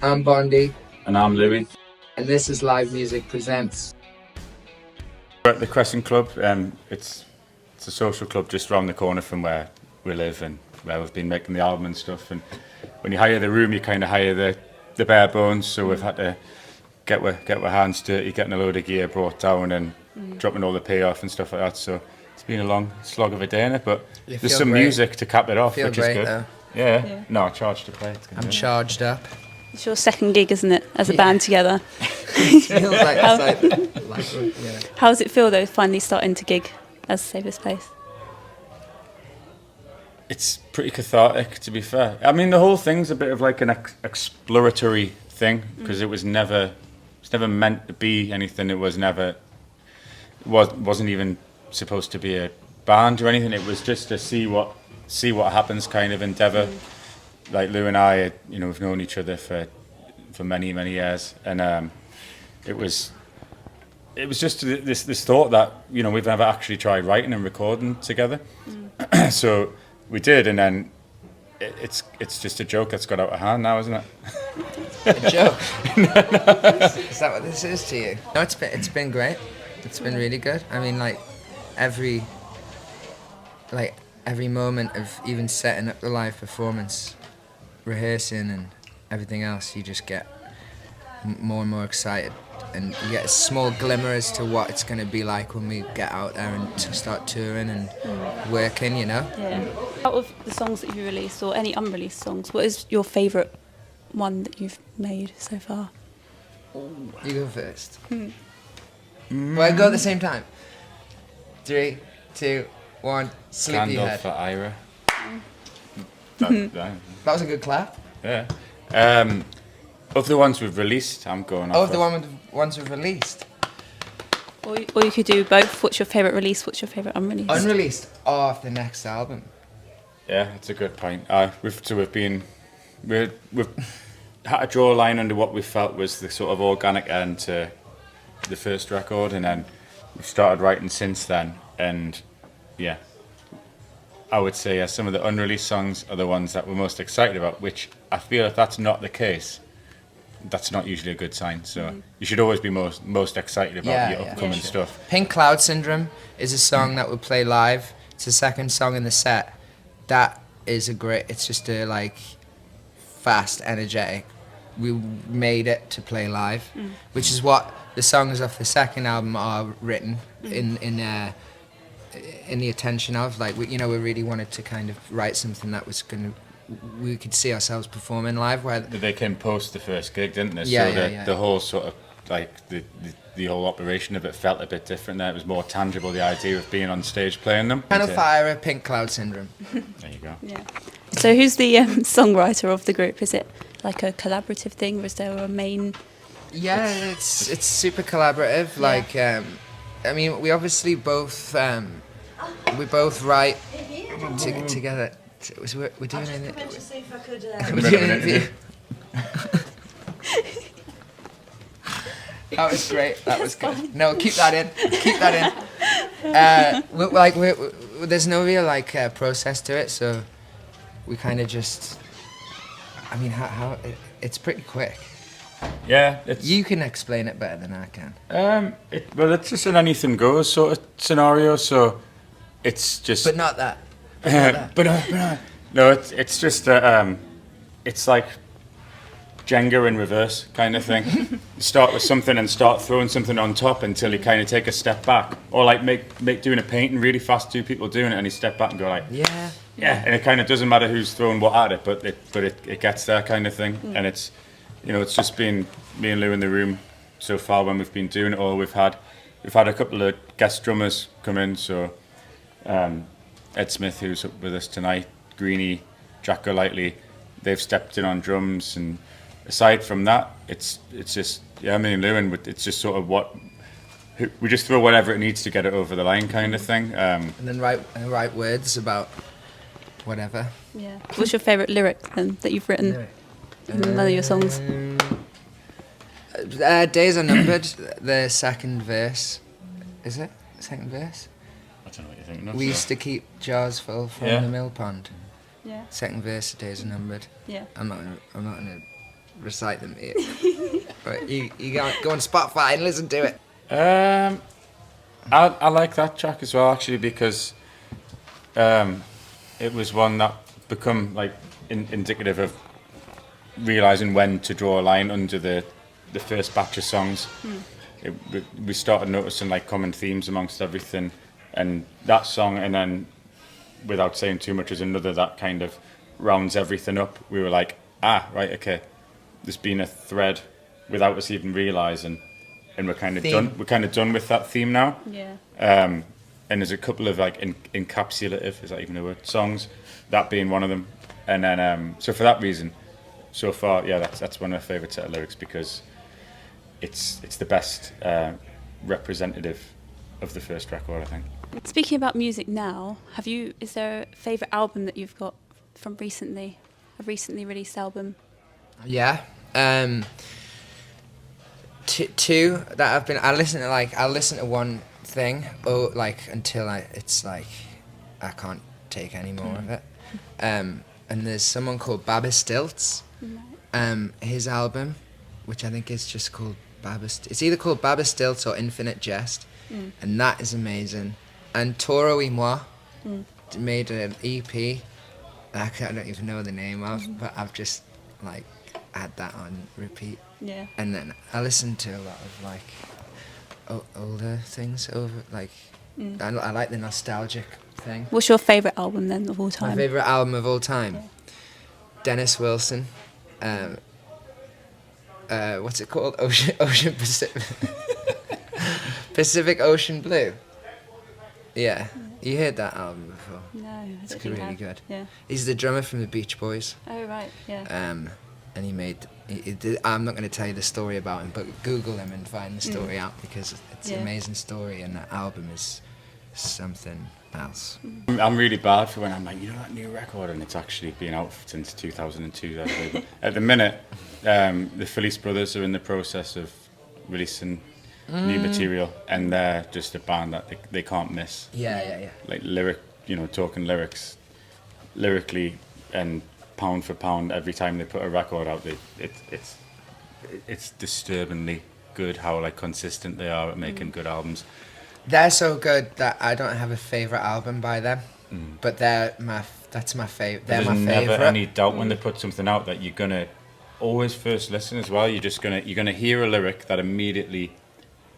I'm Bondy, And I'm Louis. and this is Live Music Presents. We're at the Crescent Club. It's a social club just around the corner from where we live and where we've been making the album and stuff. And when you hire the room, you kind of hire the bare bones. So we've had to get our hands dirty, getting a load of gear brought down and dropping all the pay off and stuff like that. So it's been a long slog of a day in it, but there's some music to cap it off, which is good. Though. Yeah. No, I charged to play. I'm charged up. It's your second gig, isn't it, as a band together? Feels like yeah. How does it feel, though, finally starting to gig as Save This Place? It's pretty cathartic, to be fair. I mean, the whole thing's a bit of like an exploratory thing because it was never meant to be anything. It wasn't even supposed to be a band or anything. It was just to see what happens kind of endeavour. Like Lou and I, we've known each other for many years, and it was just this thought that we've never actually tried writing and recording together. So we did, and then it's just a joke that's got out of hand now, isn't it? A joke? Is that what this is to you? No, it's been great. It's been really good. I mean, every moment of even setting up the live performance, rehearsing and everything else, you just get more and more excited, and you get a small glimmer as to what it's going to be like when we get out there and to start touring and working, Yeah. Out of the songs that you released, or any unreleased songs, what is your favourite one that you've made so far? You go first. Well, go at the same time. 3, 2, 1. Sleepy Candle Head. for Ira. That was a good clap. Yeah. Of the ones we've released, I'm going. Of the ones we've released. Or you could do both. What's your favourite release? What's your favourite unreleased? Unreleased off the next album. Yeah, that's a good point. We've had to draw a line under what we felt was the sort of organic end to the first record, and then we've started writing since then. And yeah, I would say some of the unreleased songs are the ones that we're most excited about. Which I feel if that's not the case, that's not usually a good sign. So you should always be most excited about your upcoming stuff. Pink Cloud Syndrome is a song that we'll play live. It's the second song in the set. That is it's just a fast, energetic. We made it to play live, which is what the songs off the second album are written in the attention of. We really wanted to kind of write something that was we could see ourselves performing live. Where They came post the first gig, didn't they? Yeah, The whole sort of the whole operation of it felt a bit different there. It was more tangible, the idea of being on stage playing them. Kind of Fire, Pink Cloud Syndrome. There you go. Yeah. So who's the songwriter of the group? Is it like a collaborative thing, or is there a main? Yeah, it's super collaborative. I mean, we obviously both write together. We're doing it. We're doing an interview. That was great. That was good. No, keep that in. Keep that in. There's no real process to it, so we kind of just. I mean, how it's pretty quick. Yeah, you can explain it better than I can. It's just an anything goes sort of scenario. So it's just. But not that. But no, it's just it's like Jenga in reverse kind of thing. You start with something and start throwing something on top until you kind of take a step back, or make doing a painting really fast. 2 people doing it, and you step back and go yeah, and it kind of doesn't matter who's throwing what at it, but it gets there kind of thing. And it's it's just been me and Lou in the room so far when we've been doing it all. We've had a couple of guest drummers come in, so. Ed Smith, who's up with us tonight, Greenie, Jack Golightly, they've stepped in on drums, and aside from that, it's just me and Lou, and it's just sort of we just throw whatever it needs to get it over the line, kind of thing. And then write words about whatever. Yeah. What's your favourite lyric then that you've written in one of your songs? Days Are Numbered. The second verse, is it? Second verse. I don't know what you're thinking of. We used to keep jars full from the mill pond. Yeah. Second verse, Days Are Numbered. Yeah. I'm not gonna recite them. Right, you go on Spotify and listen to it. I like that track as well, actually, because it was one that become like indicative of realizing when to draw a line under the first batch of songs. We started noticing like common themes amongst everything, and that song, and then without saying too much, is another that kind of rounds everything up. We were like, right, okay, there's been a thread without us even realizing, and we're kind of done. We're kind of done with that theme now. Yeah. And there's a couple of like encapsulative, is that even a word, songs, that being one of them. And then so for that reason, so far, yeah, that's one of my favourite set of lyrics, because it's the best representative of the first record, I think. Speaking about music now, is there a favourite album that you've got from recently, a recently released album? Yeah. Two that I've been. I'll listen to one thing, until it's like I can't take any more of it. And there's someone called Baba Stilts. His album, which I think is just called it's either called Baba Stilts or Infinite Jest, and that is amazing. And Toro y Moi made an EP. I don't even know the name of, but I've just like had that on repeat. Yeah. And then I listen to a lot of like older things over like I like the nostalgic thing. What's your favourite album then of all time? My favourite album of all time. Yeah. Dennis Wilson. What's it called? Ocean Pacific. Pacific Ocean Blue. Yeah. You heard that album before? No, I don't It's think really I have. good. Yeah. He's the drummer from the Beach Boys. Oh right, yeah. And he made. I'm not going to tell you the story about him, but Google him and find the story out, because it's an amazing story, and that album is something else. I'm really bad for when I'm like, that new record, and it's actually been out since 2002. But at the minute, the Felice Brothers are in the process of releasing new material, and they're just a band that they can't miss. Yeah. Like talking lyrically and pound for pound, every time they put a record out, it's disturbingly good how like consistent they are at making good albums. They're so good that I don't have a favourite album by them, but that's my favourite. They're my There's favourite. never any doubt when they put something out that you're gonna always first listen as well. You're gonna hear a lyric that immediately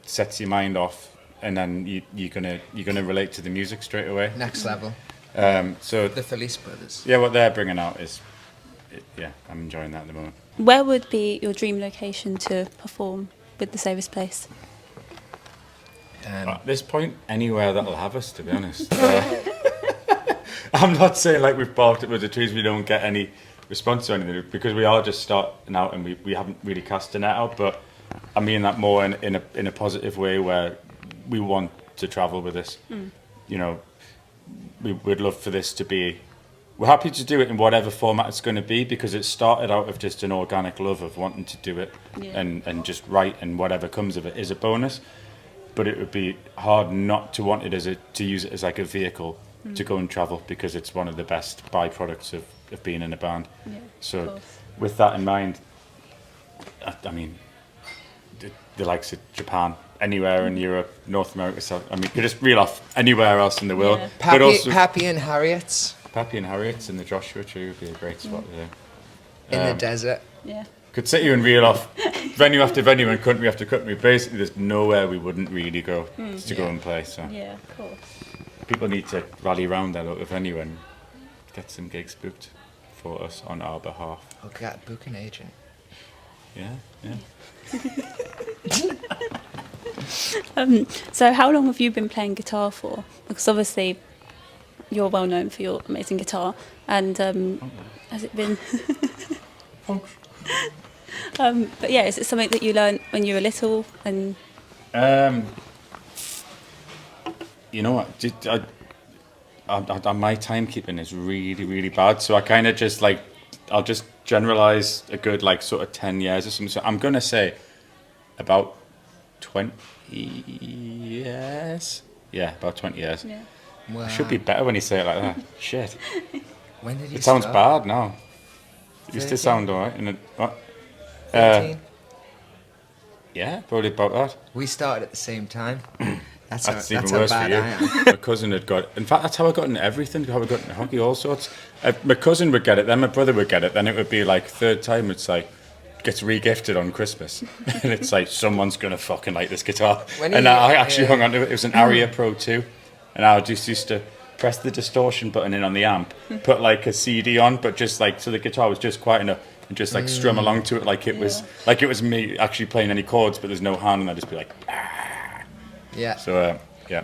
sets your mind off, and then you're gonna relate to the music straight away. Next level. So The Felice Brothers. yeah, what they're bringing out is, I'm enjoying that at the moment. Where would be your dream location to perform with the Savers Place? At this point, anywhere that'll have us, to be honest. I'm not saying like we've barked up with the trees, we don't get any response or anything, because we are just starting out and we haven't really cast a net out, but I mean that more in a positive way, where we want to travel with this. We'd love for this to be, we're happy to do it in whatever format it's going to be, because it started out of just an organic love of wanting to do it, and just write, and whatever comes of it is a bonus. But it would be hard not to want it to use it as like a vehicle to go and travel, because it's one of the best byproducts of being in a band. Yeah, so with that in mind, I mean, the likes of Japan, anywhere in Europe, North America, South, I mean, you could just reel off anywhere else in the world. Yeah. But also Pappy and Harriet's Pappy and Harriet's in the Joshua Tree would be a great spot to do. in the desert. Yeah. Could sit you and reel off venue after venue and country after country. Basically, there's nowhere we wouldn't really go to go and play. So Yeah, of course. people need to rally around their local venue and get some gigs booked for us on our behalf. Okay, book an agent. Yeah. So how long have you been playing guitar for? Because obviously you're well known for your amazing guitar, and has it been? But yeah, is it something that you learned when you were little? And You know what? My timekeeping is really, really bad. So I kind of just like, I'll just generalize a good like sort of 10 years or something. So I'm going to say about 20 years. Yeah, about 20 years. yeah. Wow. It should be better when you say it like that. Shit. When did you It sounds start? bad now. It used to 13. sound alright. And what? 14? Yeah, probably about that. We started at the same time. That's Even how worse for bad you. I am. My cousin had got. In fact, that's how I got into everything. How I got into hockey, all sorts. My cousin would get it, then my brother would get it, then it would be like third time. It's like gets re-gifted on Christmas, and it's like someone's gonna fucking like this guitar. And I actually hung on to it. It was an Aria Pro 2, and I just used to press the distortion button in on the amp, put like a CD on, but just like so the guitar was just quiet enough, and just like strum along to it like it was me actually playing any chords, but there's no hand, and I'd just be like. Yeah. So yeah.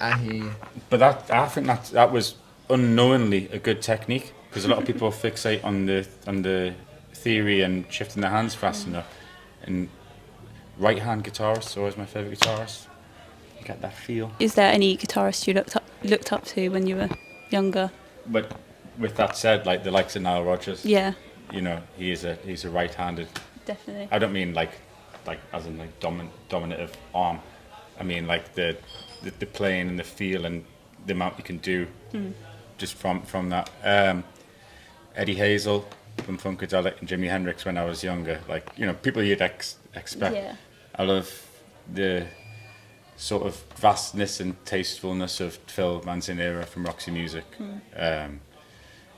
I hear you. But I think that was unknowingly a good technique, because a lot of people fixate on the theory and shifting their hands fast enough. And right hand guitarists always my favourite guitarist. You get that feel. Is there any guitarist you looked up to when you were younger? But with that said, like the likes of Nile Rodgers. Yeah. You know, he's a right-handed. Definitely. I don't mean like as in like dominative arm. I mean like the playing and the feel and the amount you can do just from that. Eddie Hazel from Funkadelic and Jimi Hendrix when I was younger, like, you know, people you'd expect. Yeah. I love the sort of vastness and tastefulness of Phil Manzanera from Roxy Music.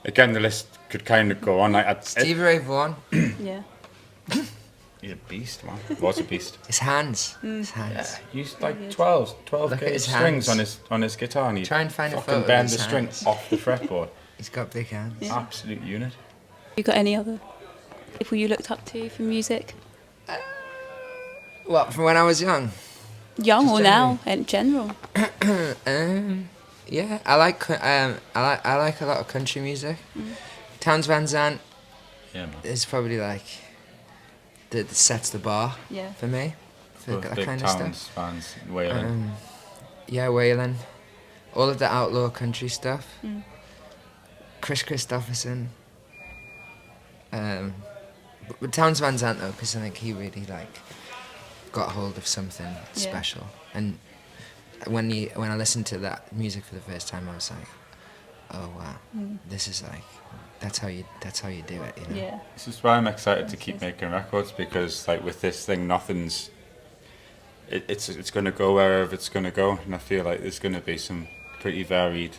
Again, the list could kind of go on. Stevie Ray Vaughan. Yeah. He's a beast, man. Was a beast. His hands. His hands. Yeah, used like 12 Look at his strings hands. on his guitar, and he Try and find a fucking photo of bend his the string hands. off the fretboard. He's got big hands. Yeah. Absolute unit. You got any other people you looked up to for music? Well, from when I was young. Young Just or now, in general? Yeah, I like a lot of country music. Townes Van Zandt Yeah, man. is probably like that sets the bar Yeah. for me. For Both that big kind of Towns stuff. fans, Wailing. Yeah, Waylon. All of the outlaw country stuff. Chris Christopherson. But Townes Van Zandt though, because I think he really like got hold of something special. And when I listened to that music for the first time, I was like, oh wow, this is like that's how you do it, you know. Yeah. This is why I'm excited to keep making records, because like with this thing, it's going to go wherever it's going to go, and I feel like there's going to be some pretty varied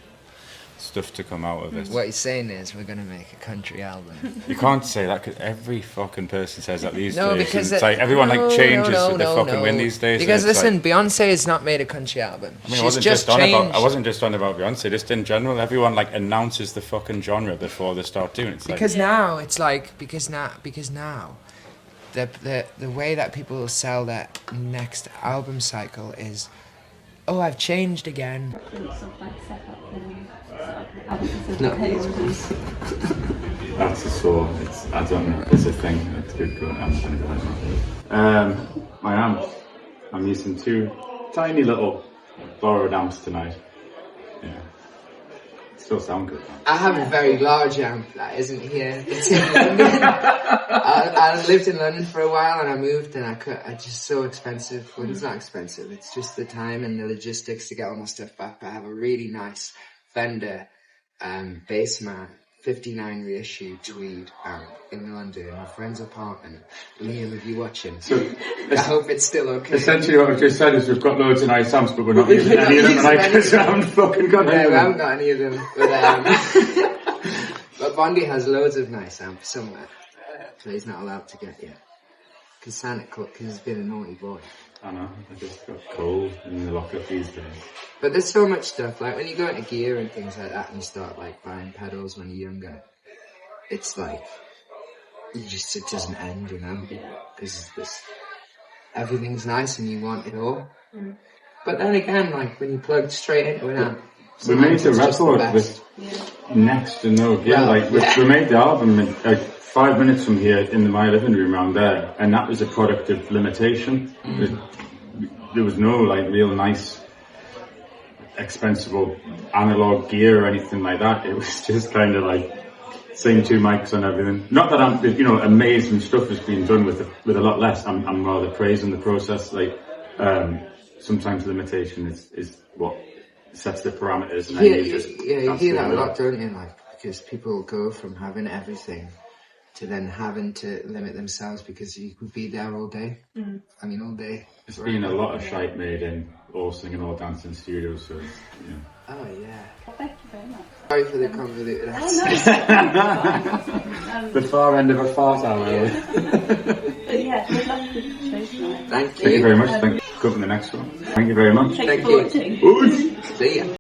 stuff to come out of it. What he's saying is we're gonna make a country album. You can't say that, because every fucking person says that these No, days. because it's like everyone like changes with their fucking win these days. Because and it's listen, like, Beyonce has not made a country album. I mean, She's just I changed. wasn't just on about Beyonce, just in general. Everyone like announces the fucking genre before they start doing it. It's Because like, now it's like because now the way that people sell their next album cycle is, oh, I've changed again. that's a saw. I don't know. It's a thing. It's good. I'm going to go now. My amps. I'm using two tiny little borrowed amps tonight. Yeah. Still sound good. I have a very large amp that isn't here. It's in London. I lived in London for a while and I moved and it's just so expensive. Well, it's not expensive. It's just the time and the logistics to get all my stuff back. But I have a really nice Fender Bassman 59 reissue tweed amp in London in my friend's apartment. Liam, if you're watching, I hope it's still okay. Essentially what I've just said is we've got loads of nice amps, but we're not using any of them, and I haven't fucking got any Yeah, of we them. haven't got any of them. But Bondy has loads of nice amps somewhere. So he's not allowed to get yet. Because Santa Claus, because he's been a naughty boy. I know, I just got cold in the lockup these days. But there's so much stuff, like when you go into gear and things like that and you start like buying pedals when you're younger, it's like, it doesn't end, you know? Because everything's nice and you want it all. But then again, like when you plug straight into an amp, We made the sometimes it's just the record best. with next to no gear. Well, We made the album in, 5 minutes from here in my living room around there, and that was a product of limitation. There was no like real nice, expensive analog gear or anything like that. It was just kind of like same two mics and everything. Not that I'm, you know, amazing stuff has been done with a lot less. I'm rather praising the process. Like sometimes limitation is what sets the parameters. And then You hear that a lot, don't you? Like, because people go from having everything to then having to limit themselves because you could be there all day. I mean, all day. There's been a lot of shite made in all singing, all dancing studios, so it's, you know. Oh, yeah. Well, thank you very much. Sorry for the convoluted answer. The far end of a fart hour. But yeah, good luck with the show tonight. Thank Thank you very much. Thank you. Go for the next one. Thank you very much. Thank you for watching. Ooh. See ya.